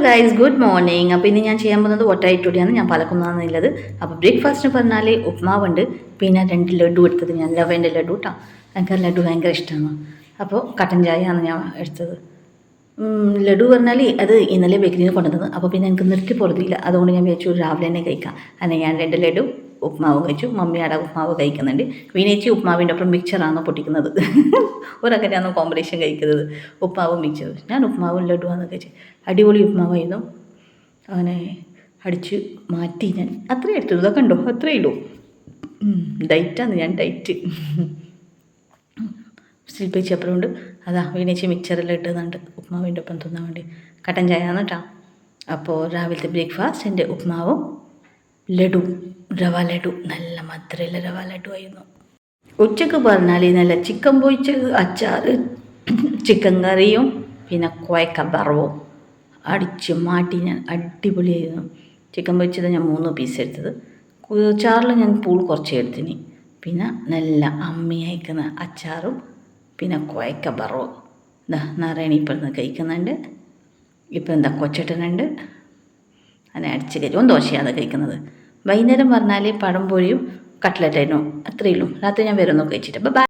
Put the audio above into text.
Guys, good morning. അപ്പോൾ ഇനി ഞാൻ ചെയ്യാൻ പോകുന്നത് ഒട്ടായിട്ടൂടിയാണ് ഞാൻ പലക്കുന്നതെന്നുള്ളത്. അപ്പോൾ ബ്രേക്ക്ഫാസ്റ്റ് പറഞ്ഞാൽ ഉപ്മാവുണ്ട്, പിന്നെ 2 ലഡു എടുത്തത് ഞാൻ ലവേൻ്റെ ലഡു കേട്ടോ. എനിക്ക് ലഡു ഭയങ്കര ഇഷ്ടമാണ്. അപ്പോൾ കട്ടൻ ചായയാണ് ഞാൻ എടുത്തത്. ലഡു പറഞ്ഞാൽ അത് ഇന്നലെ ബേക്കറിയിൽ നിന്ന് കൊണ്ടുവന്നത്. അപ്പോൾ പിന്നെ എനിക്ക് നിർത്തി പൊറുതിയില്ല, അതുകൊണ്ട് ഞാൻ വിചാരിച്ചു രാവിലെ തന്നെ കഴിക്കാം. അങ്ങനെ ഞാൻ 2 ലഡു ഉപ്മാവ് കഴിച്ചു. മമ്മി അവിടെ ഉപ്മാവ് കഴിക്കുന്നുണ്ട്. വീനേച്ചി ഉപ്മാവിൻ്റെ ഒപ്പം മിക്സറാണ് പൊട്ടിക്കുന്നത്. ഒരക്കരെയാണ് കോമ്പിനേഷൻ കഴിക്കുന്നത്, ഉപ്മാവും മിക്സറും. ഞാൻ ഉപ്മാവും ലഡുവാന്ന് കഴിച്ചു. അടിപൊളി ഉപ്മാവായിരുന്നു. അങ്ങനെ അടിച്ച് മാറ്റി ഞാൻ. അത്രയും എടുത്തത്, ഇതൊക്കെ ഉണ്ടോ, അത്രയേ ഉള്ളൂ. ഡയറ്റാണ് ഞാൻ, ഡയറ്റ്. സ്റ്റിൽ അപ്പുറമുണ്ട്. അതാ വീണേച്ചി മിക്സറെല്ലാം ഇട്ടുന്നുണ്ട് ഉപ്മാവിൻ്റെ ഒപ്പം തിന്നാൻ വേണ്ടി. കട്ടൻ ചായയാണ് കേട്ടോ. അപ്പോൾ രാവിലത്തെ ബ്രേക്ക്ഫാസ്റ്റ് എൻ്റെ ഉപ്മാവും ലഡു, റവ ലഡു, നല്ല മധുരമുള്ള റവ ലഡു ആയിരുന്നു. ഉച്ചക്ക് പറഞ്ഞാൽ നല്ല ചിക്കൻ പൊരിച്ചത്, അച്ചാർ, ചിക്കൻ കറിയും പിന്നെ കുഴക്ക വറവും അടിച്ച് മാറ്റി ഞാൻ. അടിപൊളിയായിരുന്നു. ചിക്കൻ പൊരിച്ചത് ഞാൻ 3 പീസ് എടുത്തത്. ചാറിൽ ഞാൻ പൂൾ കുറച്ച് എടുത്തിന്. പിന്നെ നല്ല അമ്മി അയക്കുന്ന അച്ചാറും പിന്നെ കുഴക്ക വറവും. എന്താ നാരായണി ഇപ്പോഴന്ന് കഴിക്കുന്നുണ്ട്. ഇപ്പം എന്താ കൊച്ചട്ടനുണ്ട്. അങ്ങനെ അടിച്ച് കഴിയും. ദോശയാണ് കഴിക്കുന്നത്. വൈകുന്നേരം പറഞ്ഞാൽ പഴംപൊരിയും കട്ട്ലറ്റായിരുന്നു. അത്രയേ ഉള്ളൂ. രാത്രി ഞാൻ വേറെ ഒന്നും കഴിച്ചിട്ട്. ബൈ.